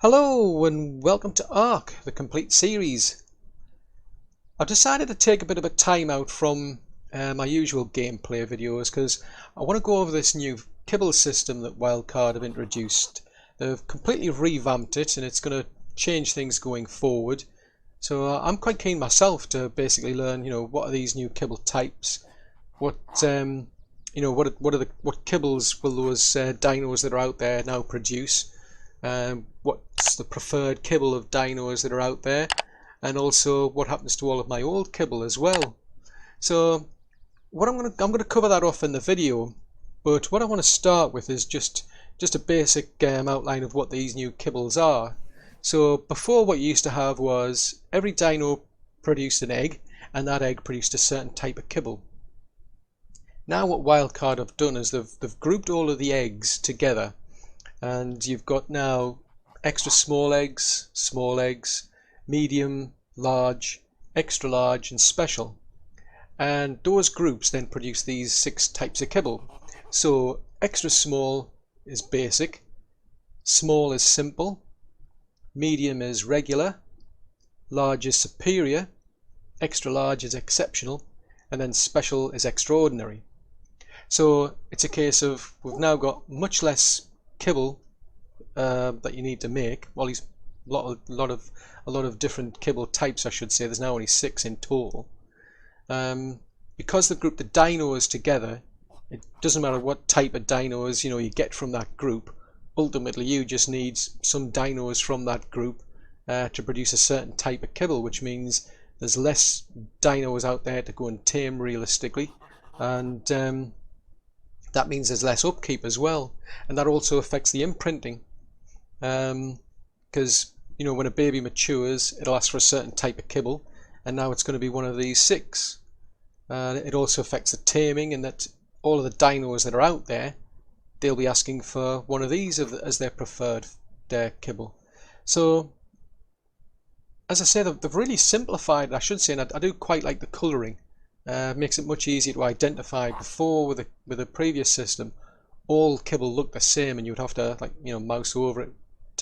Hello and welcome to ARK, the complete series. I've decided to take a bit of a time out from my usual gameplay videos because I want to go over this new kibble system that Wildcard have introduced. They've completely revamped it and it's going to change things going forward. So I'm quite keen myself to basically learn, what are these new kibble types? What kibbles will those dinos that are out there now produce? What's the preferred kibble of dinos that are out there, and also what happens to all of my old kibble as well. So what I'm going to cover that off in the video, but what I want to start with is just a basic outline of what these new kibbles are. So before, what you used to have was every dino produced an egg, and that egg produced a certain type of kibble. Now what Wildcard have done is they've grouped all of the eggs together, and you've got now extra small eggs, medium, large, extra large and special, and those groups then produce these 6 types of kibble. So extra small is basic, small is simple, medium is regular, large is superior, extra large is exceptional, and then special is extraordinary. So it's a case of we've now got much less kibble that you need to make. Well, a lot of different kibble types, I should say. There's now only 6 in total. Because they've grouped the dinos together, it doesn't matter what type of dinos you get from that group. Ultimately, you just need some dinos from that group to produce a certain type of kibble, which means there's less dinos out there to go and tame realistically, and that means there's less upkeep as well, and that also affects the imprinting, because when a baby matures, it'll ask for a certain type of kibble, and now it's going to be one of these 6. It also affects the taming, and that all of the dinos that are out there, they'll be asking for one of these as their preferred kibble. So as I say, they've really simplified, I should say, and I do quite like the colouring. Makes it much easier to identify. Before, with the previous system, all kibble looked the same, and you'd have to mouse over it.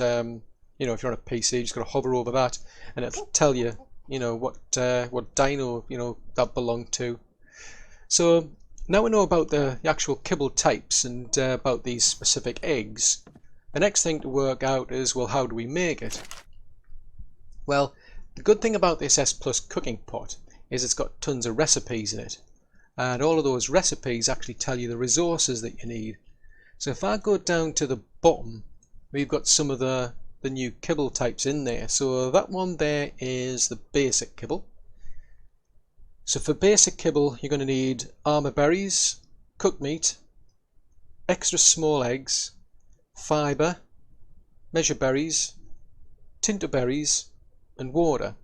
If you're on a PC, you just got to hover over that, and it'll tell you what dino that belonged to. So now we know about the actual kibble types and about these specific eggs. The next thing to work out is, well, how do we make it? Well, the good thing about this S Plus cooking pot is it's got tons of recipes in it, and all of those recipes actually tell you the resources that you need. So if I go down to the bottom, we've got some of the new kibble types in there. So that one there is the basic kibble. So for basic kibble, you're going to need armor berries, cooked meat, extra small eggs, fiber, measure berries, tinto berries and water.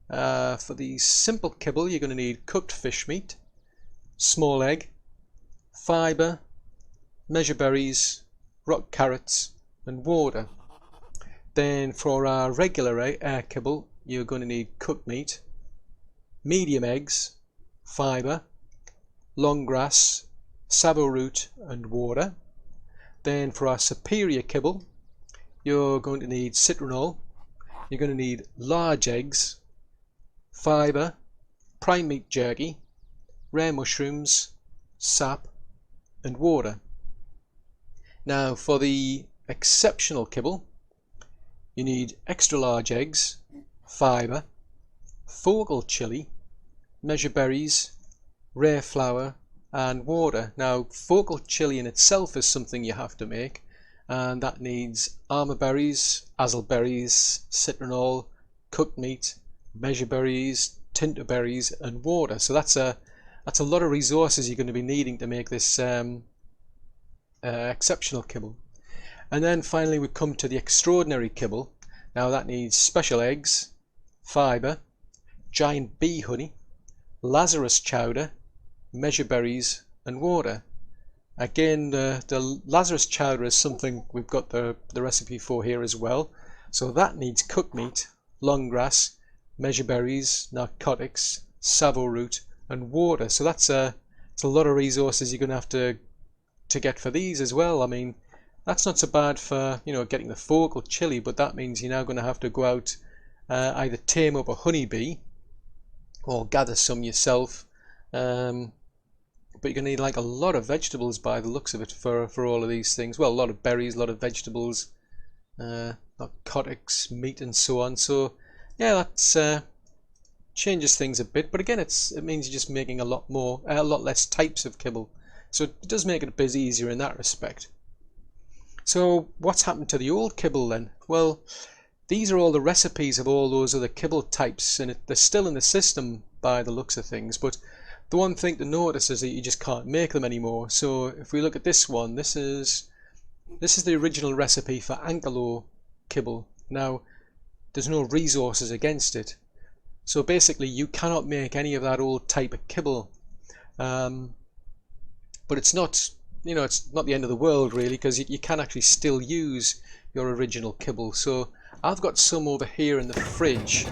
For the simple kibble, you're going to need cooked fish meat, small egg, fiber, measure berries, rock carrots and water. Then for our regular kibble, you're going to need cooked meat, medium eggs, fiber, long grass, savo root and water. Then for our superior kibble, you're going to need citronal, you're going to need large eggs, fiber, prime meat jerky, rare mushrooms, sap and water. Now for the exceptional kibble, you need extra large eggs, fiber, focal chili, measure berries, rare flour and water. Now focal chili in itself is something you have to make, and that needs armor berries, azel berries, citronal, cooked meat, measure berries, tinto berries and water. So that's a lot of resources you're going to be needing to make this exceptional kibble. And then finally we come to the extraordinary kibble. Now that needs special eggs, fiber, giant bee honey, Lazarus chowder, measure berries and water. Again, the Lazarus chowder is something we've got the recipe for here as well. So that needs cooked meat, long grass, measure berries, narcotics, savo root and water. So it's a lot of resources you're going to have to get for these as well. I mean, That's not so bad for, you know, getting the focal chili, but that means you're now going to have to go out, either tame up a honeybee or gather some yourself. But you're going to need like a lot of vegetables by the looks of it for all of these things. Well, a lot of berries, a lot of vegetables, narcotics, meat, and so on. So yeah, that's changes things a bit. But again, it means you're just making a lot less types of kibble. So it does make it a bit easier in that respect. So what's happened to the old kibble then? Well, these are all the recipes of all those other kibble types, and they're still in the system by the looks of things. But the one thing to notice is that you just can't make them anymore. So if we look at this one, this is the original recipe for Ankelo kibble. Now, there's no resources against it. So basically, you cannot make any of that old type of kibble. But it's not, you know, it's not the end of the world really, because you can actually still use your original kibble. So I've got some over here in the fridge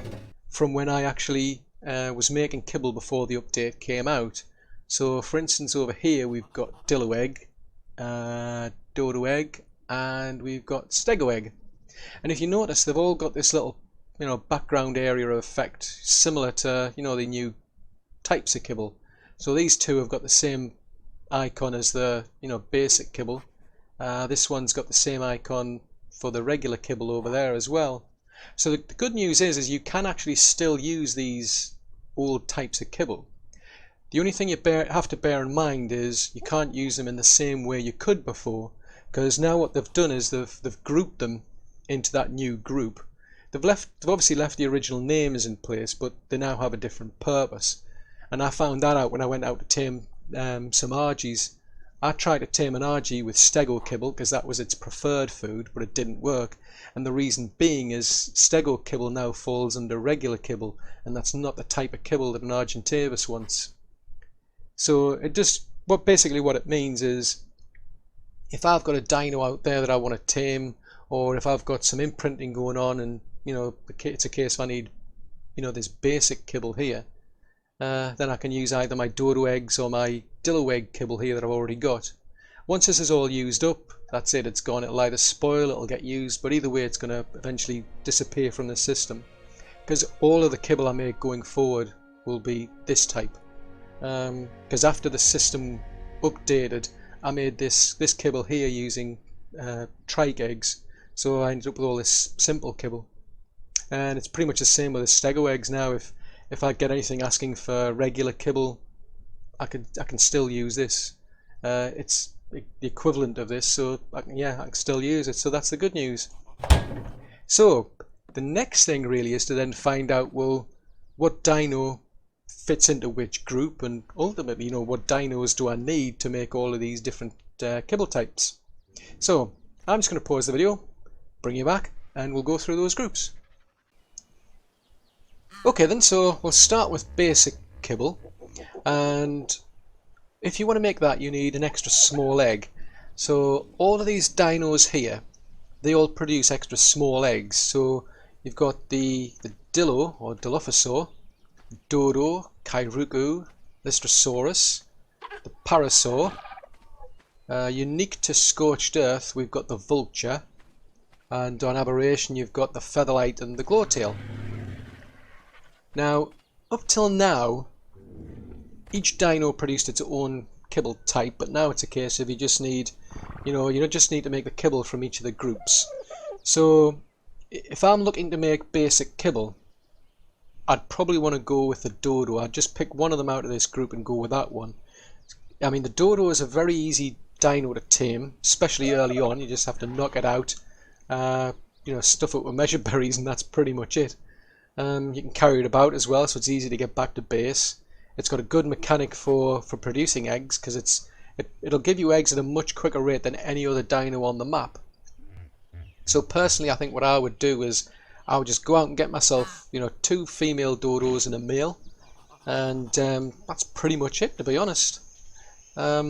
from when I actually was making kibble before the update came out. So for instance, over here we've got dillo egg, dodo egg, and we've got stego egg. And if you notice, they've all got this little, you know, background area effect similar to, you know, the new types of kibble. So these two have got the same icon as the, you know, basic kibble. This one's got the same icon for the regular kibble over there as well. So the good news is you can actually still use these old types of kibble. The only thing you have to bear in mind is you can't use them in the same way you could before, because now what they've done is they've grouped them into that new group. They've obviously left the original names in place, but they now have a different purpose. And I found that out when I went out to tame some argies. I tried to tame an argy with stego kibble because that was its preferred food, but it didn't work. And the reason being is stego kibble now falls under regular kibble, and that's not the type of kibble that an Argentavis wants. So it just, basically what it means is, if I've got a dino out there that I want to tame, or if I've got some imprinting going on, and you know it's a case I need, you know, this basic kibble here, then I can use either my dodo eggs or my dillo egg kibble here that I've already got. Once this is all used up, that's it, it's gone. It'll either spoil, it'll get used, but either way it's going to eventually disappear from the system, because all of the kibble I make going forward will be this type. Because after the system updated, I made this kibble here using trike eggs, so I ended up with all this simple kibble. And it's pretty much the same with the stego eggs now. If I get anything asking for regular kibble, I can still use this. It's the equivalent of this, so I can still use it. So that's the good news. So the next thing really is to then find out, well, what dino fits into which group, and ultimately, you know, what dinos do I need to make all of these different kibble types. So I'm just going to pause the video, bring you back, and we'll go through those groups. Okay then, so we'll start with basic kibble, and if you want to make that you need an extra small egg. So all of these dinos here, they all produce extra small eggs. So you've got the dillo or Dilophosaur, dodo, Kairuku, Lystrosaurus, the parasaur. Unique to scorched earth we've got the vulture, and on aberration you've got the featherlight and the glowtail. Now, up till now, each dino produced its own kibble type, but now it's a case of you just need to make the kibble from each of the groups. So, if I'm looking to make basic kibble, I'd probably want to go with the dodo. I'd just pick one of them out of this group and go with that one. I mean, the dodo is a very easy dino to tame, especially early on. You just have to knock it out, stuff it with measure berries, and that's pretty much it. You can carry it about as well, so it's easy to get back to base. It's got a good mechanic for producing eggs, because it'll give you eggs at a much quicker rate than any other dino on the map. So personally, I think what I would do is I would just go out and get myself, 2 female dodos and a male, and that's pretty much it, to be honest. I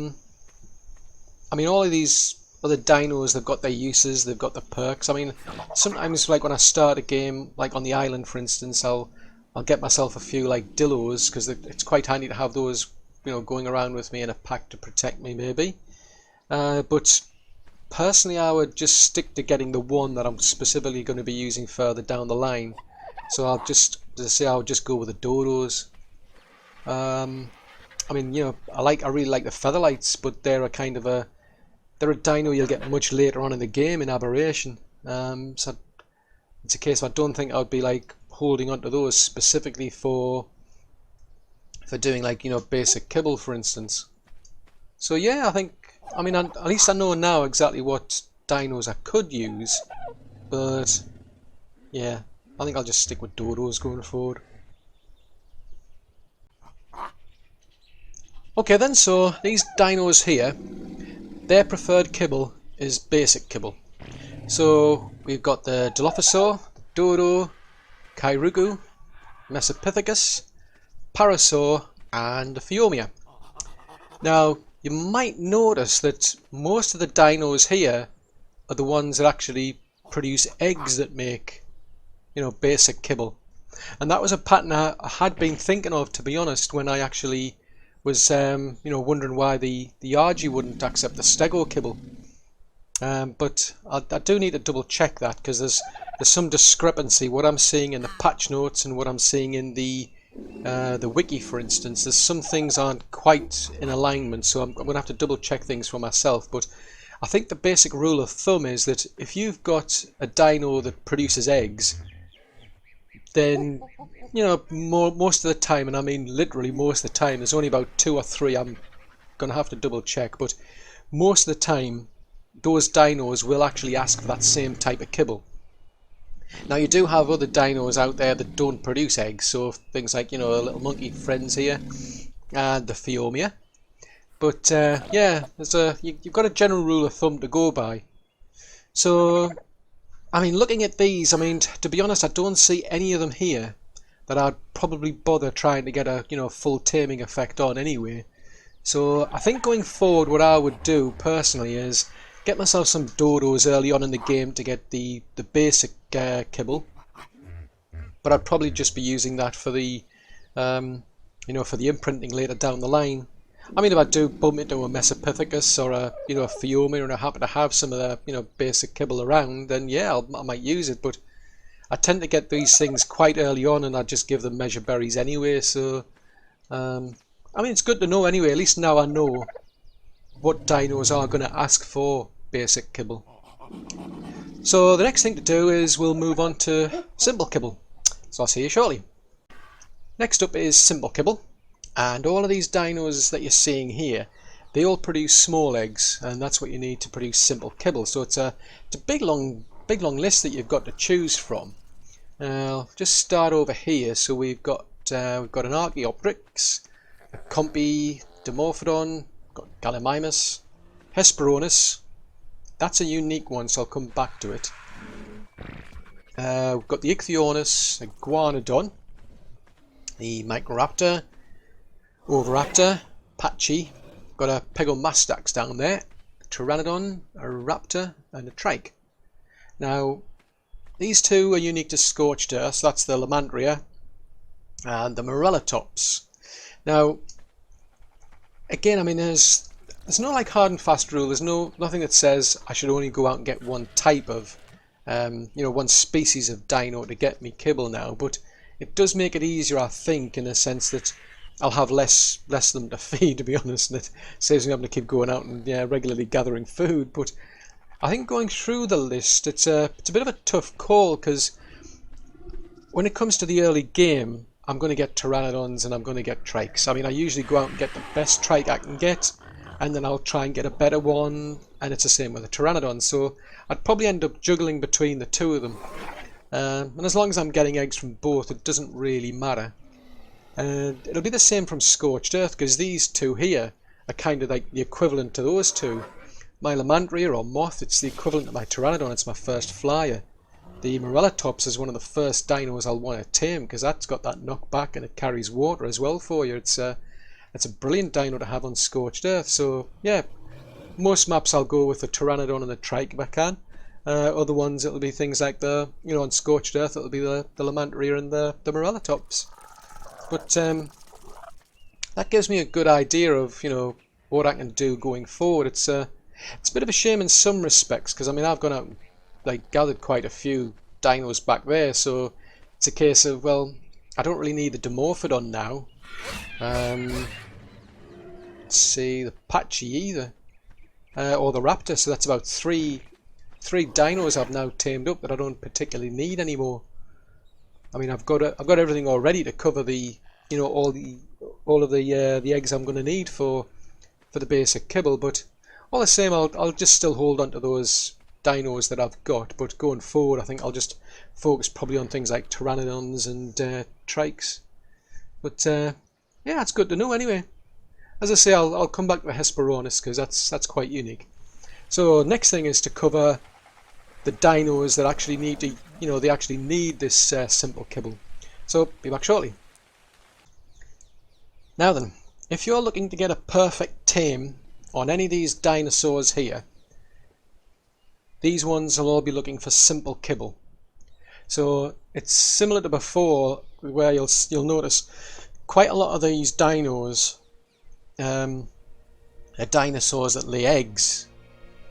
mean, all of these other dinos, they've got their uses, they've got their perks. I mean, sometimes, like when I start a game, like on the island for instance, I'll get myself a few like dillos, because it's quite handy to have those, going around with me in a pack to protect me maybe. But personally I would just stick to getting the one that I'm specifically going to be using further down the line. So I'll just, as I say, I'll just go with the dodos. I mean, you know, I really like the featherlights, but they're a kind of they're a dino you'll get much later on in the game in Aberration. So it's a case of I don't think I would be like holding on to those specifically for doing like, you know, basic kibble, for instance. So yeah, I mean, at least I know now exactly what dinos I could use, but yeah, I think I'll just stick with dodos going forward. Okay then, so these dinos here, their preferred kibble is basic kibble. So we've got the Dilophosaur, Dodo, Kairuku, Mesopithecus, Parasaur, and the Phiomia. Now, you might notice that most of the dinos here are the ones that actually produce eggs that make, you know, basic kibble. And that was a pattern I had been thinking of, to be honest, when I actually was, you know, wondering why the RG wouldn't accept the Stego kibble. But I do need to double check that, because there's some discrepancy. What I'm seeing in the patch notes and what I'm seeing in the wiki, for instance, there's some things aren't quite in alignment, so I'm going to have to double check things for myself. But I think the basic rule of thumb is that if you've got a dino that produces eggs, then, you know, most of the time, and I mean literally most of the time, there's only about 2 or 3 I'm going to have to double check, but most of the time those dinos will actually ask for that same type of kibble. Now, you do have other dinos out there that don't produce eggs, so things like, you know, little monkey friends here and the Phiomia. But yeah, you've got a general rule of thumb to go by. So I mean, looking at these, I mean, to be honest, I don't see any of them here that I'd probably bother trying to get a, you know, full taming effect on anyway. So I think going forward, what I would do personally is get myself some dodos early on in the game to get the basic kibble. But I'd probably just be using that for the, you know, for the imprinting later down the line. I mean, if I do bump into a Mesopithecus or a, you know, a Phiomia, and I happen to have some of the, you know, basic kibble around, then yeah, I might use it. But I tend to get these things quite early on, and I just give them measure berries anyway. So, I mean, it's good to know anyway. At least now I know what dinos are going to ask for basic kibble. So the next thing to do is we'll move on to simple kibble. So I'll see you shortly. Next up is simple kibble. And all of these dinos that you're seeing here, they all produce small eggs, and that's what you need to produce simple kibble. So it's a big long list that you've got to choose from. Just start over here. So we've got an Archaeopteryx, a Compy, Dimorphodon, got Gallimimus, Hesperornis. That's a unique one, so I'll come back to it. We've got the Ichthyornis, a Iguanodon, the Microraptor, Oviraptor, Patchy, got a Pegomastax down there, a Pteranodon, a Raptor, and a Trike. Now, these two are unique to Scorched Earth, so that's the Lamantria and the Morellatops. Now, again, I mean, there's no like hard and fast rule. There's nothing that says I should only go out and get one type of, you know, one species of dino to get me kibble now. But it does make it easier, I think, in a sense that I'll have less of them to feed, to be honest, and it saves me having to keep going out and regularly gathering food. But I think going through the list, it's a bit of a tough call, because when it comes to the early game, I'm going to get Pteranodons and I'm going to get Trikes. I mean, I usually go out and get the best Trike I can get, and then I'll try and get a better one, and it's the same with the Pteranodon. So I'd probably end up juggling between the two of them. And as long as I'm getting eggs from both, it doesn't really matter. And it'll be the same from Scorched Earth, because these two here are kind of like the equivalent to those two. My Lamantria or Moth, it's the equivalent of my Pteranodon, it's my first flyer. The Morellatops is one of the first dinos I'll want to tame, because that's got that knockback and it carries water as well for you. It's a brilliant dino to have on Scorched Earth. So yeah, most maps I'll go with the Pteranodon and the Trike if I can. Other ones it'll be things like the, you know, on Scorched Earth it'll be the Lamantria and the Morellatops. But that gives me a good idea of, you know, what I can do going forward. It's It's a bit of a shame in some respects, because I mean I've gone out and like gathered quite a few dinos back there, so it's a case of, well, I don't really need the Dimorphodon now. Let's see, the Patchy either, or the Raptor. So that's about three dinos I've now tamed up that I don't particularly need anymore. I mean, I've got everything already to cover the, you know, all of the eggs I'm going to need for the basic kibble. But all the same, I'll just still hold on to those dinos that I've got. But going forward, I think I'll just focus probably on things like pteranodons and trikes. But yeah, it's good to know anyway. As I say, I'll come back to the Hesperornis because that's quite unique. So next thing is to cover the dinos that actually need to, you know, they actually need this simple kibble. So be back shortly. Now then, if you're looking to get a perfect tame on any of these dinosaurs here, these ones will all be looking for simple kibble. So it's similar to before, where you'll notice quite a lot of these dinos are dinosaurs that lay eggs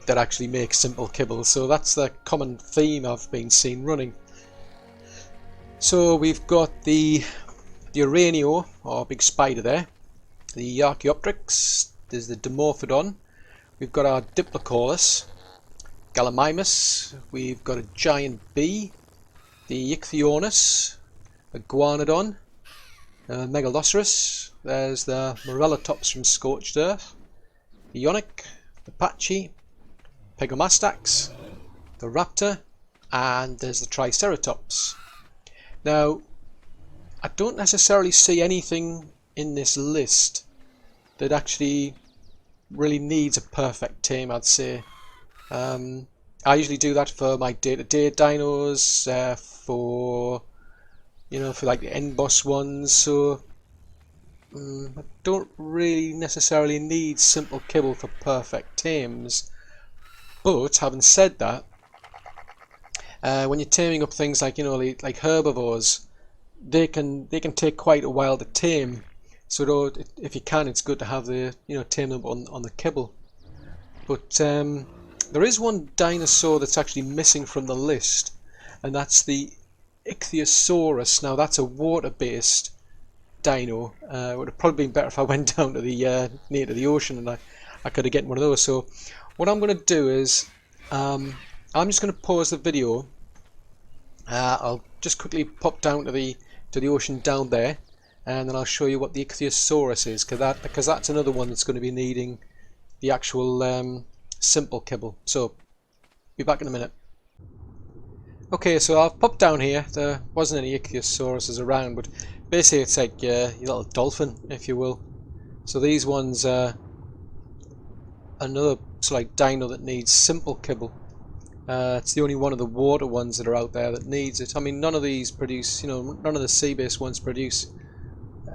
that actually make simple kibble. So that's the common theme I've been seeing running. So we've got the Uranio, or big spider there, the Archaeopteryx, there's the Dimorphodon, we've got our Diplocaulus, Gallimimus, we've got a giant bee, the Ichthyornis, a Guanodon, Megaloceros, there's the Morellatops from Scorched Earth, the Ionic, the Patchy, Pegomastax, the Raptor, and there's the Triceratops. Now, I don't necessarily see anything in this list that actually really needs a perfect tame, I'd say. I usually do that for my day-to-day dinos, for like the end boss ones, so I don't really necessarily need simple kibble for perfect tames. But having said that, when you're taming up things like, you know, like herbivores, they can take quite a while to tame. So if you can, it's good to have the, you know, tame them on the kibble. But there is one dinosaur that's actually missing from the list, and that's the Ichthyosaurus. Now that's a water-based dino. It would have probably been better if I went down to the near to the ocean, and I could have gotten one of those. So what I'm going to do is I'm just going to pause the video. I'll just quickly pop down to the ocean down there, and then I'll show you what the Ichthyosaurus is, because that's another one that's going to be needing the actual simple kibble. So be back in a minute. Okay, so I've popped down here. There wasn't any Ichthysauruses around, but basically it's like your little dolphin, if you will. So these ones are another sort of like dino that needs simple kibble. It's the only one of the water ones that are out there that needs it. I mean, none of these produce, you know, none of the sea-based ones produce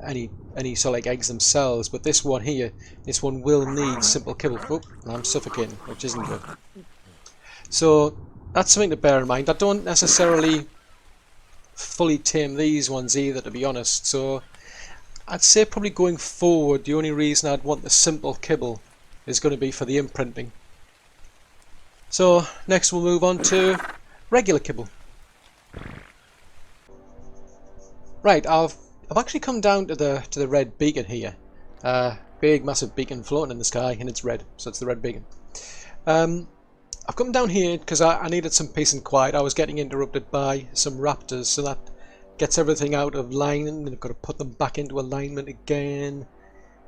any sort of like eggs themselves, but this one here, this one will need simple kibble. Oh, I'm suffocating, which isn't good. So that's something to bear in mind. I don't necessarily fully tame these ones either, to be honest. So I'd say probably going forward, the only reason I'd want the simple kibble is going to be for the imprinting. So next we'll move on to regular kibble. Right, I've actually come down to the red beacon here. Big massive beacon floating in the sky, and it's red, so it's the red beacon. I've come down here because I needed some peace and quiet. I was getting interrupted by some raptors, so that gets everything out of line, and I've got to put them back into alignment again.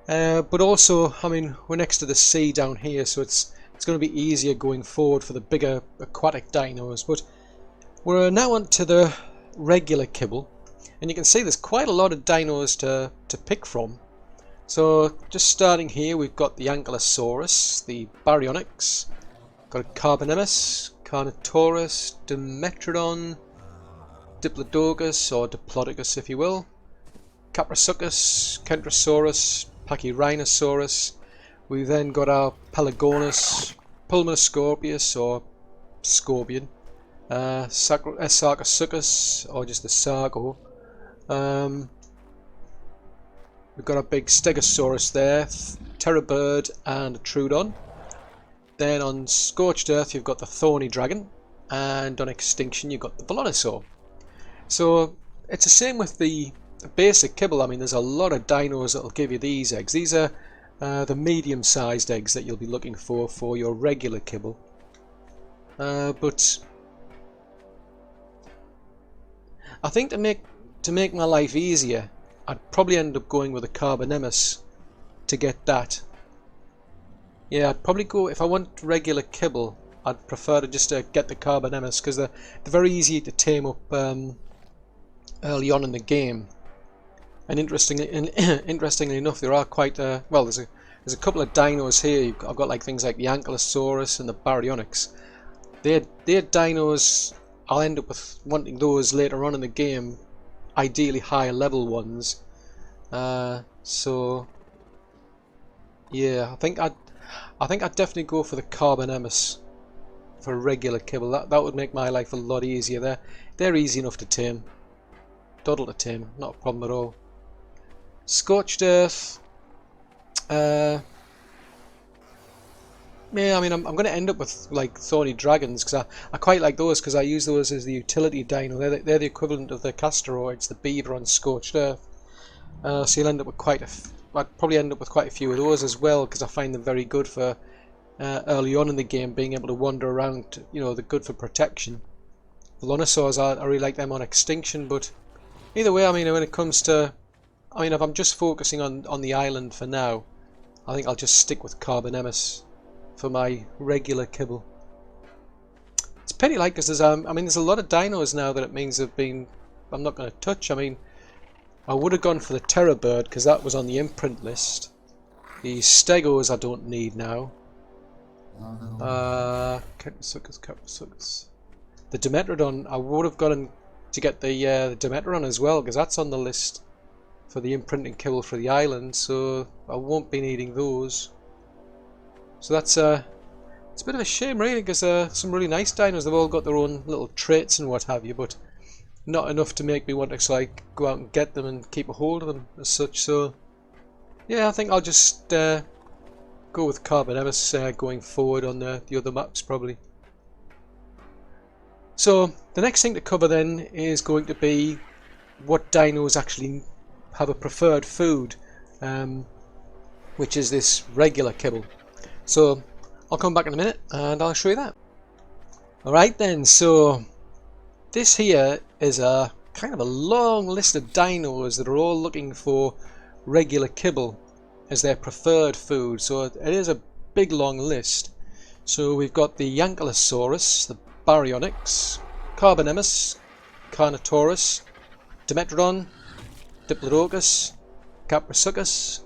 But also, I mean, we're next to the sea down here, so it's going to be easier going forward for the bigger aquatic dinos. But we're now on to the regular kibble, and you can see there's quite a lot of dinos to pick from. So just starting here, we've got the Ankylosaurus, the Baryonyx, got a Carbonemus, Carnotaurus, Dimetrodon, Diplodocus, or Diplodocus if you will, Caprosuchus, Kentrosaurus, Pachyrhinosaurus. We've then got our Pelagonus, Pulmonoscorpius or Scorpion, Sarcosuchus or just the Sargo. We've got a big Stegosaurus there, Terrabird and a Troodon. Then on Scorched Earth you've got the Thorny Dragon, and on Extinction you've got the Velonosaur. So it's the same with the basic kibble. I mean, there's a lot of dinos that'll give you these eggs. These are the medium-sized eggs that you'll be looking for your regular kibble. But I think to make my life easier, I'd probably end up going with a Carbonemus to get that. Yeah, I'd probably go, if I want regular kibble, I'd prefer to just get the Carbonemus, because they're very easy to tame up early on in the game. And interestingly enough, there are quite well, there's a couple of dinos here. I've got like things like the Ankylosaurus and the Baryonyx. They're dinos. I'll end up with wanting those later on in the game, ideally higher level ones. So yeah, I think I'd definitely go for the Carbonemus for regular kibble. That would make my life a lot easier. They're easy enough to tame. Doddle to tame, not a problem at all. Scorched Earth. Yeah, I mean, I'm going to end up with like Thorny Dragons, because I quite like those, because I use those as the utility dino. They're the equivalent of the Castoroids, the beaver on Scorched Earth. So you'll end up with I'd probably end up with quite a few of those as well, because I find them very good for early on in the game, being able to wander around. You know, they're good for protection. Velonosaurs, I really like them on Extinction, but either way, I mean, when it comes to, I mean, if I'm just focusing on the island for now, I think I'll just stick with Carbonemus for my regular kibble. It's a pity, like, because there's a lot of dinos now that it means I'm not going to touch. I mean, I would have gone for the Terror Bird, because that was on the imprint list. The Stegos I don't need now. Suckers. The Dimetrodon, I would have gotten to get the Dimetrodon as well, because that's on the list for the imprinting kibble for the island, so I won't be needing those. So that's it's a bit of a shame, really, because some really nice dinos. They've all got their own little traits and what have you, but not enough to make me want to like go out and get them and keep a hold of them as such. So yeah, I think I'll just go with Carbonemus going forward on the other maps probably. So the next thing to cover then is going to be what dinos actually have a preferred food, which is this regular kibble. So I'll come back in a minute and I'll show you that. Alright then, so this here is a kind of a long list of dinos that are all looking for regular kibble as their preferred food. So it is a big long list. So we've got the Ankylosaurus, the Baryonyx, Carbonemus, Carnotaurus, Dimetrodon, Diplodocus, Caprisuchus,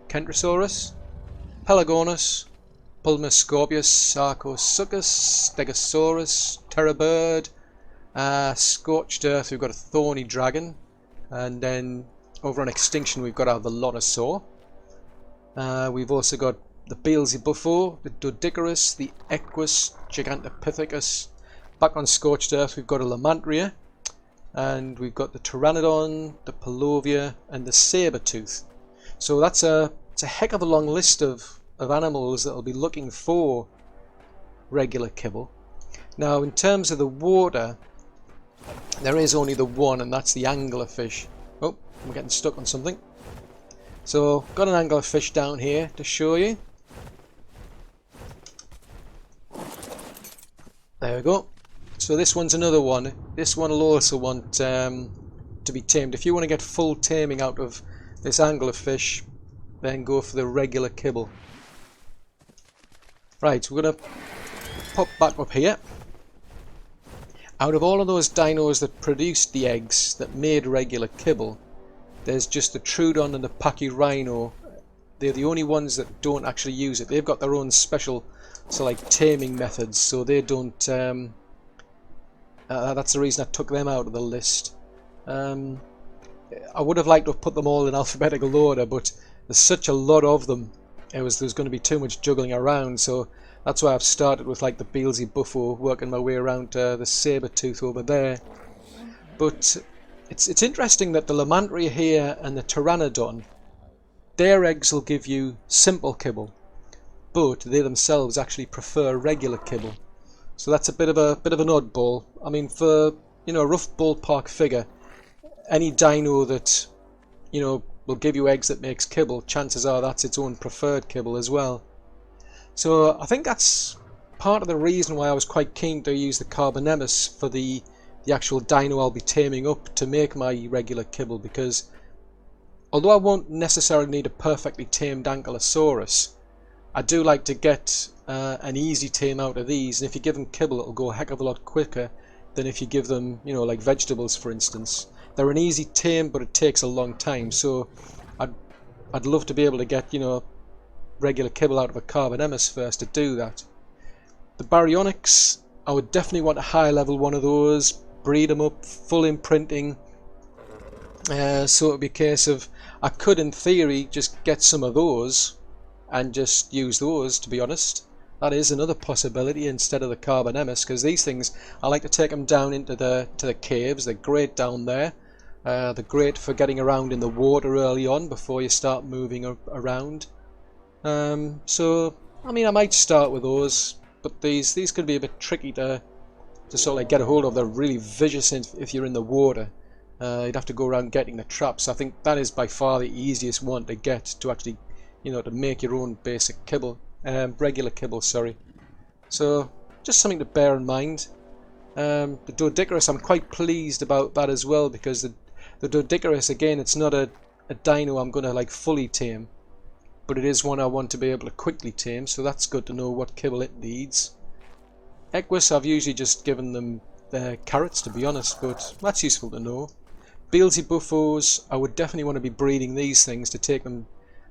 Kentrosaurus, Pelagonus, Pulmoscorpius, Sarcosuchus, Stegosaurus, Terror Bird, Scorched Earth we've got a Thorny Dragon, and then over on Extinction we've got our Velonosaur. We've also got the Beelzebuffo, the Doedicurus, the Equus, Gigantopithecus. Back on Scorched Earth we've got a Lamantria, and we've got the Pteranodon, the Palovia, and the Sabertooth. So it's a heck of a long list of animals that will be looking for regular kibble. Now in terms of the water, there is only the one, and that's the anglerfish. Oh, I'm getting stuck on something. So got an anglerfish down here to show you. There we go. So this one's another one. This one will also want to be tamed. If you want to get full taming out of this anglerfish, then go for the regular kibble. Right, so we're going to pop back up here. Out of all of those dinos that produced the eggs that made regular kibble, there's just the Troodon and the Pachyrhino. They're the only ones that don't actually use it. They've got their own special like taming methods, so they don't. That's the reason I took them out of the list. I would have liked to have put them all in alphabetical order, but there's such a lot of them. There's going to be too much juggling around, so that's why I've started with like the Beelzebuffo, working my way around the Sabertooth over there. But it's interesting that the Lamantria here and the Pteranodon, their eggs will give you simple kibble, but they themselves actually prefer regular kibble. So that's a bit of an oddball. I mean, for a rough ballpark figure, any dino that will give you eggs that makes kibble, chances are that's its own preferred kibble as well. So I think that's part of the reason why I was quite keen to use the Carbonemus for the actual dino I'll be taming up to make my regular kibble, because although I won't necessarily need a perfectly tamed Ankylosaurus, I do like to get an easy tame out of these, and if you give them kibble it'll go a heck of a lot quicker than if you give them, like vegetables for instance. They're an easy tame, but it takes a long time, so I'd love to be able to get, regular kibble out of a Carbonemus first to do that. The Baryonyx, I would definitely want a high level one of those, breed them up, full imprinting, so it would be a case of, I could in theory just get some of those and just use those, to be honest. That is another possibility instead of the Carbonemus, because these things, I like to take them down into the caves. They're great down there. They're great for getting around in the water early on before you start moving around. So I mean, I might start with those, but these could be a bit tricky to sort of like get a hold of. They're really vicious if you're in the water. You'd have to go around getting the traps. I think that is by far the easiest one to get, to actually, to make your own basic kibble, regular kibble, sorry. So just something to bear in mind. The Doedicurus, I'm quite pleased about that as well, because the Doedicurus, again, it's not a dino I'm going to like fully tame, but it is one I want to be able to quickly tame, so that's good to know what kibble it needs. Equus, I've usually just given them carrots, to be honest, but that's useful to know. Beelzebuffos, I would definitely want to be breeding these things to take them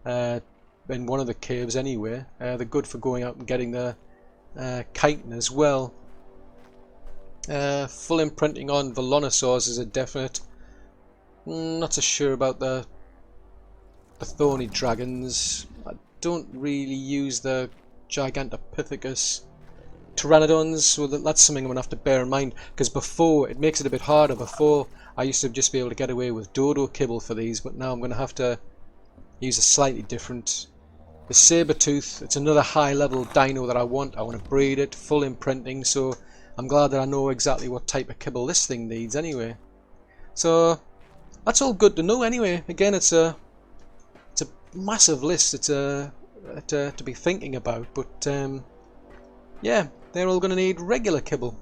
in one of the caves anyway. They're good for going out and getting the chitin as well. Full imprinting on Velonosaurs is a definite. Not so sure about the thorny dragons. I don't really use the Gigantopithecus. Pteranodons, so that's something I'm going to have to bear in mind, because before, it makes it a bit harder. Before, I used to just be able to get away with dodo kibble for these, but now I'm going to have to use a slightly different. The Sabertooth, it's another high level dino that I want. I want to breed it, full imprinting, so I'm glad that I know exactly what type of kibble this thing needs anyway. So that's all good to know anyway. Again, it's a massive list. It's to be thinking about, but yeah, they're all going to need regular kibble.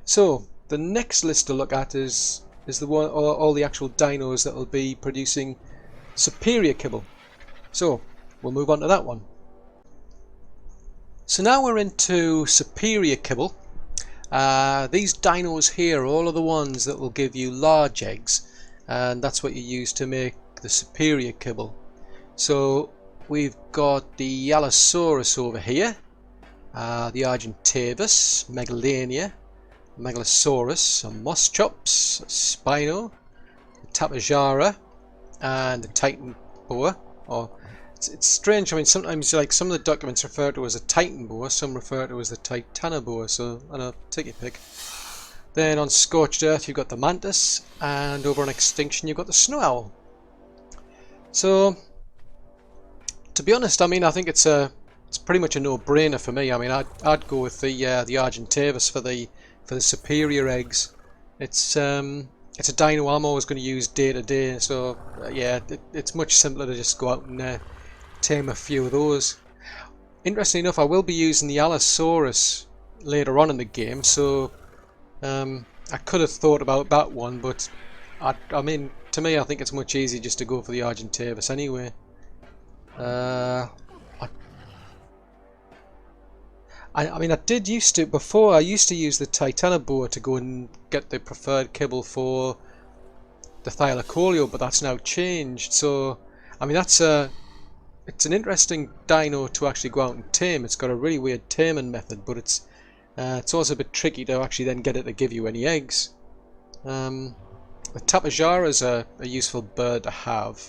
So the next list to look at is the one, all the actual dinos that will be producing superior kibble. So we'll move on to that one. So now we're into superior kibble. These dinos here are all of the ones that will give you large eggs, and that's what you use to make the superior kibble. So we've got the Allosaurus over here, the Argentavis, Megalania, Megalosaurus, a Moschops, a Spino, the Tapejara, and the Titan boa. Or it's strange. I mean, sometimes like some of the documents refer to it as a Titan boa, some refer to it as the Titana boa. So I don't know, take your pick. Then on Scorched Earth you've got the Mantis, and over on Extinction you've got the Snow Owl. So to be honest, I mean, I think it's pretty much a no-brainer for me. I mean, I'd go with the Argentavis for the superior eggs. It's a dino I'm always going to use day to day, so yeah, it's much simpler to just go out and tame a few of those. Interestingly enough, I will be using the Allosaurus later on in the game, so I could have thought about that one, but I mean, to me, I think it's much easier just to go for the Argentavis anyway. I mean, I used to use the Titana boa to go and get the preferred kibble for the Thylacoleo, but that's now changed. So, I mean, it's an interesting dino to actually go out and tame. It's got a really weird taming method, but it's also a bit tricky to actually then get it to give you any eggs. The Tapejara is a useful bird to have.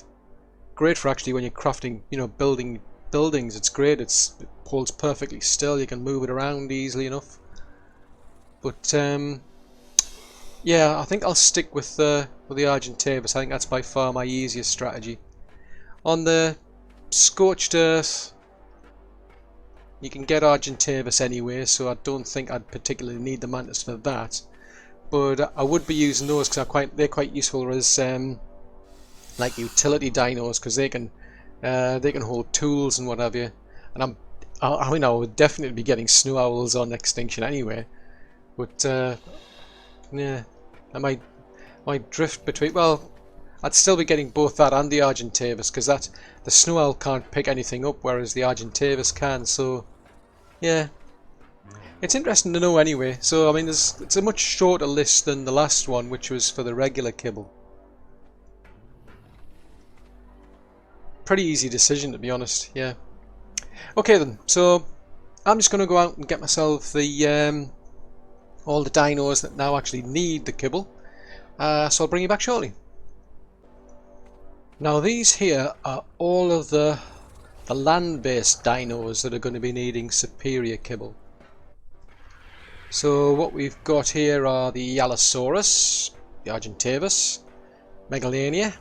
Great for actually when you're crafting, building buildings. It's great. It holds perfectly still. You can move it around easily enough. But yeah, I think I'll stick with the Argentavis. I think that's by far my easiest strategy. On the Scorched Earth, You can get Argentavis anyway, so I don't think I'd particularly need the mantis for that. But I would be using those because they're quite useful as like utility dinos, because they can hold tools and what have you. And I mean, I would definitely be getting snow owls on extinction anyway. But yeah, I might drift between. Well, I'd still be getting both that and the Argentavis, because the snow owl can't pick anything up, whereas the Argentavis can. So yeah, it's interesting to know anyway. So I mean, it's a much shorter list than the last one, which was for the regular kibble. Pretty easy decision, to be honest. Yeah. Okay then. So I'm just going to go out and get myself the all the dinos that now actually need the kibble. So I'll bring you back shortly. Now these here are all of the land-based dinos that are going to be needing superior kibble. So what we've got here are the Allosaurus, the Argentavis, Megalania,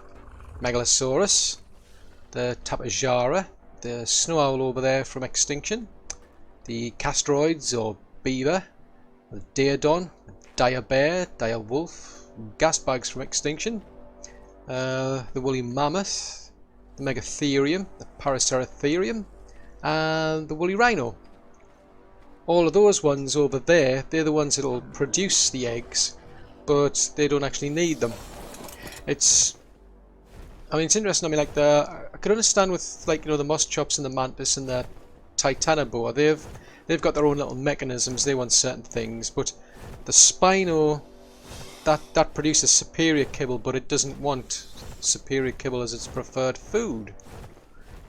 Megalosaurus, the Tapejara, the snow owl over there from extinction, the castroids or beaver, the Daedon, dire bear, dire wolf, gas bags from extinction, the woolly mammoth, the Megatherium, the Paraceratherium, and the woolly rhino. All of those ones over there, they're the ones that will produce the eggs, but they don't actually need them. I mean, it's interesting. I mean, like I could understand with, like, you know, the moss chops and the mantis and the titanoboa. They've got their own little mechanisms. They want certain things, but the Spino, that produces superior kibble, but it doesn't want superior kibble as its preferred food.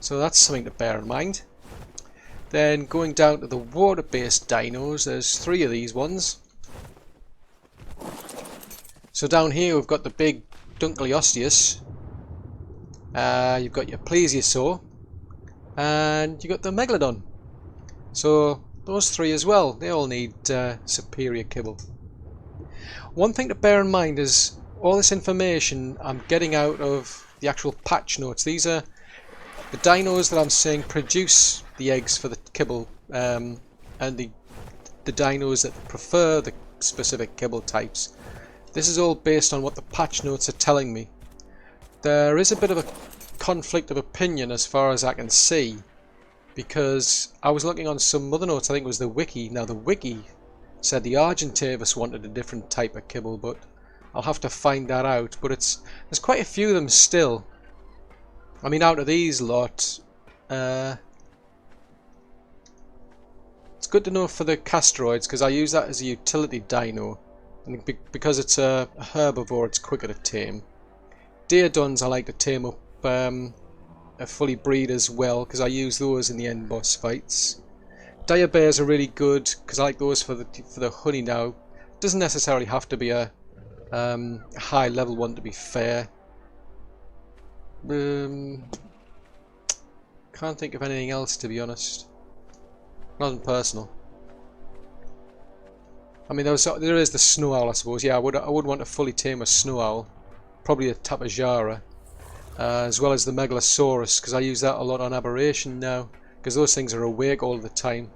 So that's something to bear in mind. Then going down to the water-based dinos, there's 3 of these ones. So down here we've got the big Dunkleosteus. You've got your plesiosaur, and you've got the megalodon. So those 3 as well, they all need superior kibble. One thing to bear in mind is all this information I'm getting out of the actual patch notes. These are the dinos that I'm saying produce the eggs for the kibble, and the dinos that prefer the specific kibble types. This is all based on what the patch notes are telling me. There is a bit of a conflict of opinion as far as I can see, because I was looking on some other notes. I think it was the wiki. Now the wiki said the Argentavis wanted a different type of kibble, but I'll have to find that out. But there's quite a few of them still. I mean, out of these lot, it's good to know for the castroids, because I use that as a utility dino, and because it's a herbivore, it's quicker to tame. Daedons I like to tame up a fully breed as well, because I use those in the end boss fights. Dire bears are really good because I like those for the honey. Now, doesn't necessarily have to be a high level one, to be fair. Can't think of anything else, to be honest. Nothing personal. I mean, there is the snow owl, I suppose. Yeah, I would want to fully tame a snow owl, probably a Tapejara, as well as the Megalosaurus, because I use that a lot on Aberration now, because those things are awake all the time.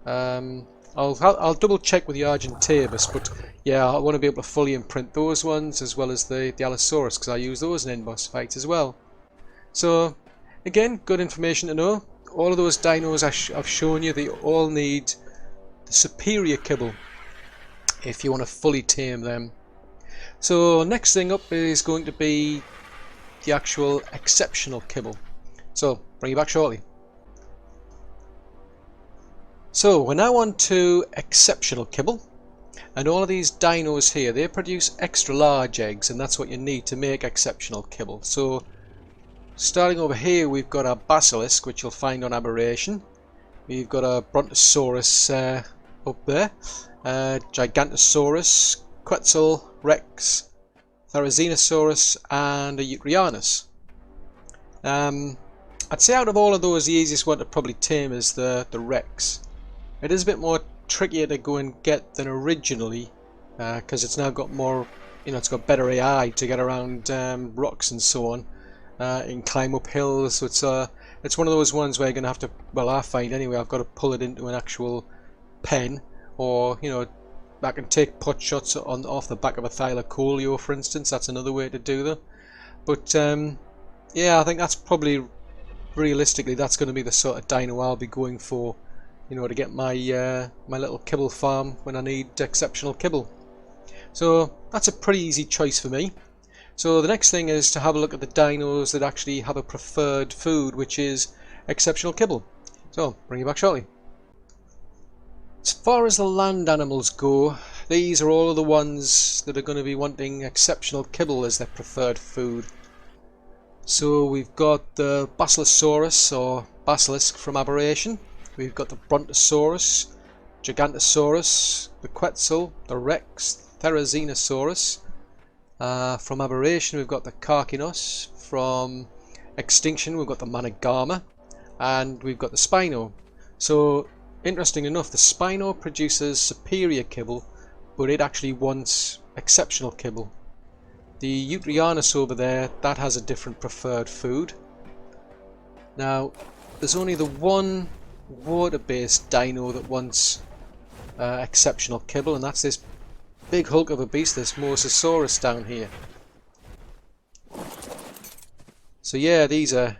I'll double check with the Argentavis, but yeah, I want to be able to fully imprint those ones as well as the Allosaurus, because I use those in end boss fights as well. So again, good information to know. All of those dinos I've shown you, they all need the superior kibble if you want to fully tame them. So next thing up is going to be the actual exceptional kibble. So bring you back shortly. So we're now on to exceptional kibble, and all of these dinos here, they produce extra large eggs, and that's what you need to make exceptional kibble. So starting over here, we've got our basilisk, which you'll find on Aberration. We've got a Brontosaurus up there, Gigantosaurus, Quetzal, Rex, Therizinosaurus, and a Eucryanus. I'd say out of all of those, the easiest one to probably tame is the Rex. It is a bit more trickier to go and get than originally, because it's now got more, it's got better AI to get around rocks and so on. It can climb up hills, so it's a it's one of those ones where you're going to have to, well, I find anyway, I've got to pull it into an actual pen, or, you know, I can take pot shots off the back of a thylacoleo, for instance. That's another way to do that. But yeah, I think that's probably, realistically, that's going to be the sort of dino I'll be going for, you know, to get my my little kibble farm when I need exceptional kibble. So that's a pretty easy choice for me. So the next thing is to have a look at the dinos that actually have a preferred food, which is exceptional kibble. So bring you back shortly. As far as the land animals go, these are all of the ones that are going to be wanting exceptional kibble as their preferred food. So we've got the Basilosaurus, or basilisk from Aberration. We've got the Brontosaurus, Gigantosaurus, the Quetzal, the Rex, Therizinosaurus. From Aberration we've got the Carcinos. From Extinction we've got the Manigama, and we've got the Spino. So interesting enough, the Spino produces superior kibble, but it actually wants exceptional kibble. The Eutrianus over there, that has a different preferred food. Now, there's only the one water-based dino that wants exceptional kibble, and that's this big hulk of a beast, this Mosasaurus down here. So yeah, these are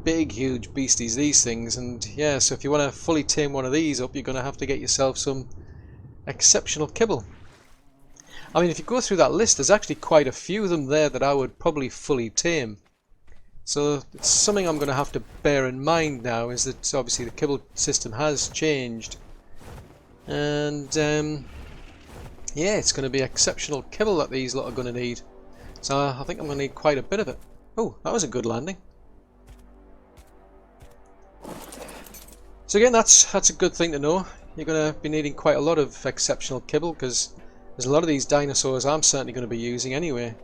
big, huge beasties, these things, and yeah, so if you want to fully tame one of these up, you're going to have to get yourself some exceptional kibble. I mean, if you go through that list, there's actually quite a few of them there that I would probably fully tame. So it's something I'm going to have to bear in mind now, is that obviously the kibble system has changed. And yeah, it's going to be exceptional kibble that these lot are going to need. So I think I'm going to need quite a bit of it. Oh, that was a good landing. So again, that's a good thing to know. You're going to be needing quite a lot of exceptional kibble, because there's a lot of these dinosaurs I'm certainly going to be using anyway.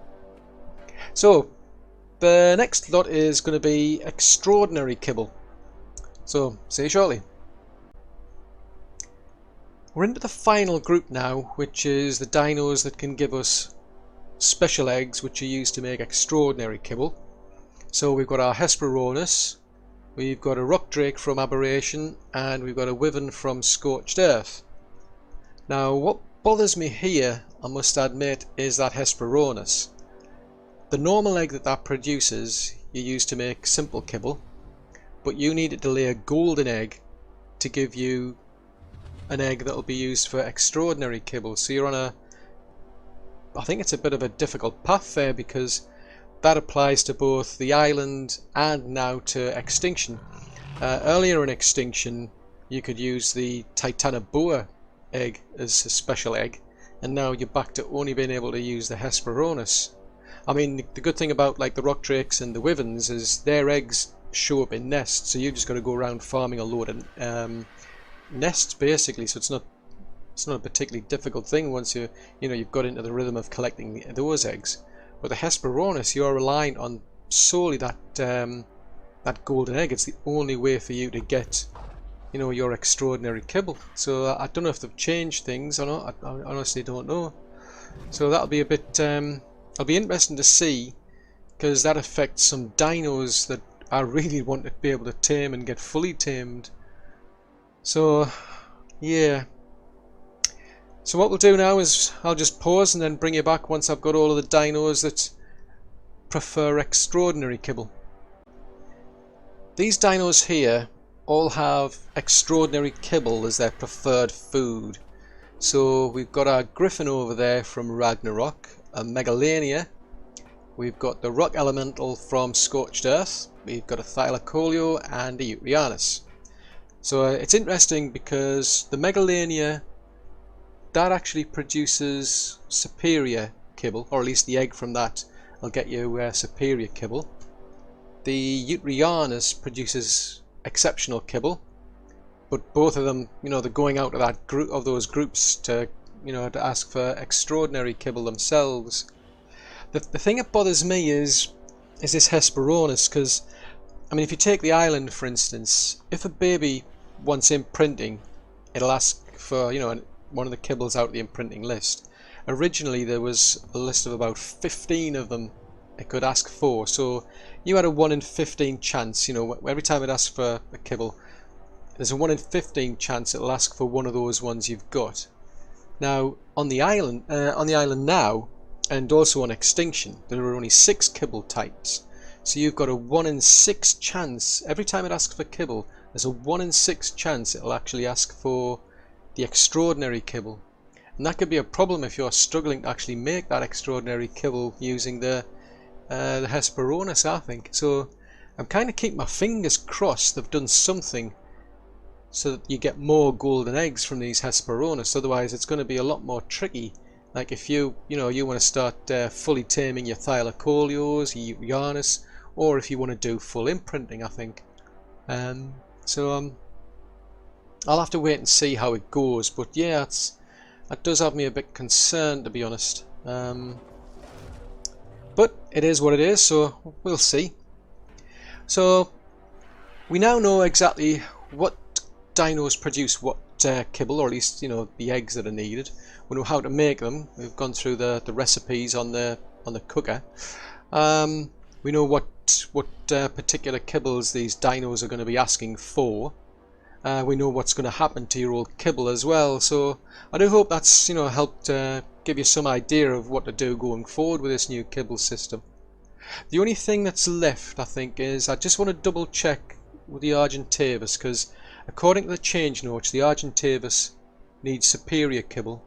So the next lot is going to be extraordinary kibble. So see you shortly. We're into the final group now, which is the dinos that can give us special eggs, which are used to make extraordinary kibble. So we've got our Hesperornis, we've got a rock drake from Aberration, and we've got a wyvern from Scorched Earth. Now what bothers me here, I must admit, is that Hesperornis. The normal egg that produces you use to make simple kibble, but you need it to lay a golden egg to give you an egg that will be used for extraordinary kibble. So you're on a, I think it's a bit of a difficult path there, because that applies to both the island and now to Extinction. Earlier in Extinction you could use the Titanoboa egg as a special egg, and now you're back to only being able to use the Hesperornis. I mean, the good thing about like the rock drakes and the wyverns is their eggs show up in nests, so you just got to go around farming a load of nests basically. So it's not a particularly difficult thing once you've got into the rhythm of collecting those eggs. But the Hesperornis, you're relying on solely that that golden egg. It's the only way for you to get, you know, your extraordinary kibble. So I don't know if they've changed things or not. I honestly don't know. So that'll be a bit it'll be interesting to see, because that affects some dinos that I really want to be able to tame and get fully tamed. So yeah, so what we'll do now is I'll just pause and then bring you back once I've got all of the dinos that prefer extraordinary kibble. These dinos here all have extraordinary kibble as their preferred food. So we've got our griffin over there from Ragnarok, a Megalania. We've got the rock elemental from Scorched Earth. We've got a Thylacoleo and a Eutrianus. So it's interesting because the Megalania, that actually produces superior kibble, or at least the egg from that will get you superior kibble. The Eutrianus produces exceptional kibble, but both of them, you know, they're going out of that group, of those groups, to, you know, to ask for extraordinary kibble themselves. The thing that bothers me is this Hesperornis, because I mean, if you take the island for instance, if a baby wants imprinting, it'll ask for, you know, one of the kibbles out of the imprinting list. Originally there was a list of about 15 of them it could ask for. So you had a 1 in 15 chance, you know, every time it asks for a kibble, there's a 1 in 15 chance it'll ask for one of those ones you've got. Now on the island now, and also on extinction, there are only 6 kibble types. So you've got a 1 in 6 chance, every time it asks for kibble, there's a 1 in 6 chance it'll actually ask for the extraordinary kibble. And that could be a problem if you're struggling to actually make that extraordinary kibble using the Hesperornis, I think. So I'm kind of keeping my fingers crossed they've done something so that you get more golden eggs from these Hesperornis. Otherwise it's going to be a lot more tricky. Like if you want to start fully taming your Thylacoleos, your Janus, or if you want to do full imprinting, I think. So I'll have to wait and see how it goes. But yeah, that does have me a bit concerned, to be honest. But it is what it is, so we'll see. So we now know exactly what dinos produce what kibble, or at least, you know, the eggs that are needed. We know how to make them. We've gone through the recipes on the cooker. We know what particular kibbles these dinos are going to be asking for. We know what's going to happen to your old kibble as well. So I do hope that's, you know, helped give you some idea of what to do going forward with this new kibble system. The only thing that's left, I think, is I just want to double check with the Argentavis, because according to the change notes, the Argentavis needs superior kibble,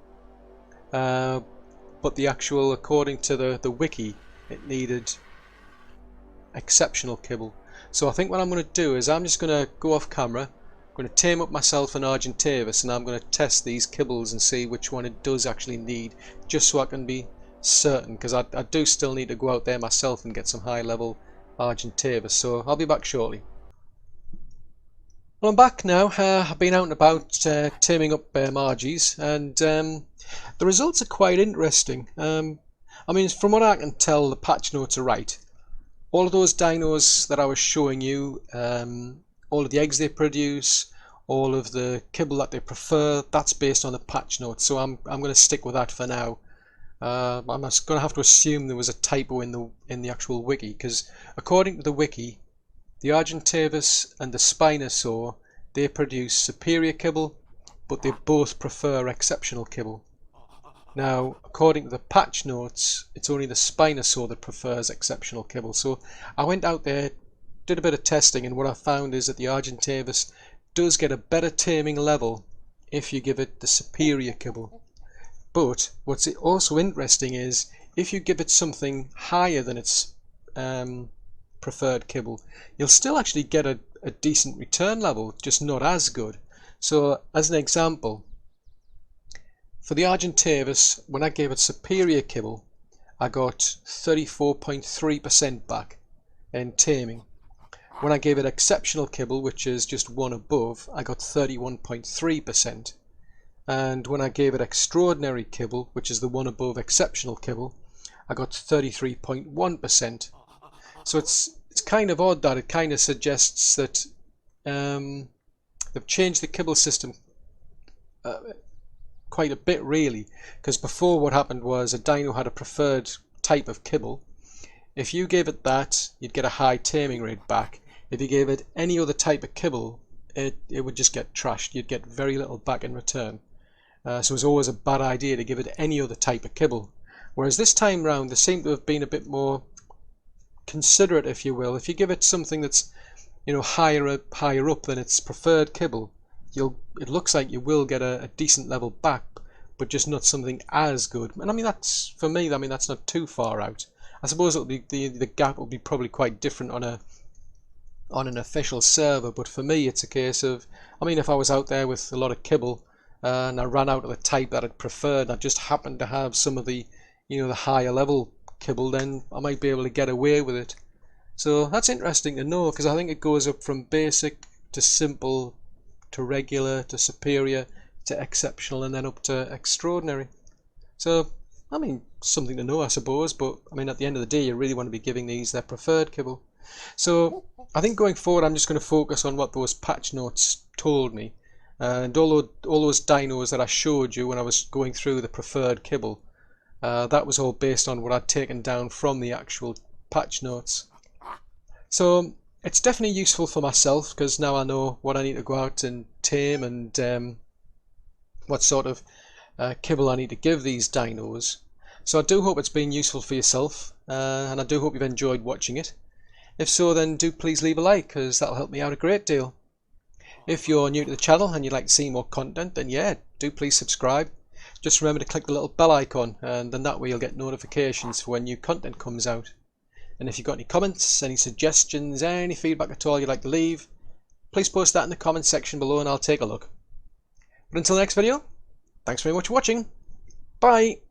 but the actual, according to the wiki, it needed exceptional kibble. So I think what I'm going to do is I'm just going to go off camera. I'm going to tame up myself an Argentavis, and I'm going to test these kibbles and see which one it does actually need, just so I can be certain, because I do still need to go out there myself and get some high level Argentavis. So I'll be back shortly. Well, I'm back now. I've been out and about taming up Margies, and the results are quite interesting. I mean, from what I can tell, the patch notes are right. All of those dinos that I was showing you, all of the eggs they produce, all of the kibble that they prefer, that's based on the patch notes. So I'm going to stick with that for now. I'm going to have to assume there was a typo in the actual wiki, because according to the wiki, the Argentavis and the Spinosaur, they produce superior kibble, but they both prefer exceptional kibble. Now, according to the patch notes, it's only the Spinosaur that prefers exceptional kibble. So I went out there, did a bit of testing, and what I found is that the Argentavis does get a better taming level if you give it the superior kibble. But what's also interesting is if you give it something higher than its preferred kibble, you'll still actually get a decent return level, just not as good. So as an example, for the Argentavis, when I gave it superior kibble, I got 34.3% back in taming. When I gave it exceptional kibble, which is just one above, I got 31.3%. And when I gave it extraordinary kibble, which is the one above exceptional kibble, I got 33.1%. So it's kind of odd that it kind of suggests that they've changed the kibble system quite a bit, really, because before what happened was a dino had a preferred type of kibble. If you gave it that, you'd get a high taming rate back. If you gave it any other type of kibble, it would just get trashed. You'd get very little back in return. So it was always a bad idea to give it any other type of kibble. Whereas this time round, they seem to have been a bit more considerate, if you will. If you give it something that's, you know, higher up than its preferred kibble, it looks like you will get a decent level back, but just not something as good. And I mean, that's, for me, I mean, that's not too far out. I suppose it'll be the gap will be probably quite different on an official server, but for me it's a case of, I mean, if I was out there with a lot of kibble and I ran out of the type that I'd preferred, and I just happened to have some of the, you know, the higher level kibble, then I might be able to get away with it. So that's interesting to know, because I think it goes up from basic to simple to regular to superior to exceptional and then up to extraordinary. So I mean, something to know, I suppose, but I mean, at the end of the day, you really want to be giving these their preferred kibble. So I think going forward, I'm just going to focus on what those patch notes told me, and all those dinos that I showed you when I was going through the preferred kibble, that was all based on what I'd taken down from the actual patch notes. So it's definitely useful for myself, because now I know what I need to go out and tame, and what sort of kibble I need to give these dinos. So I do hope it's been useful for yourself, and I do hope you've enjoyed watching it. If so, then do please leave a like, because that'll help me out a great deal. If you're new to the channel and you'd like to see more content, then yeah, do please subscribe. Just remember to click the little bell icon, and then that way you'll get notifications for when new content comes out. And if you've got any comments, any suggestions, any feedback at all you'd like to leave, please post that in the comments section below and I'll take a look. But until the next video, thanks very much for watching. Bye!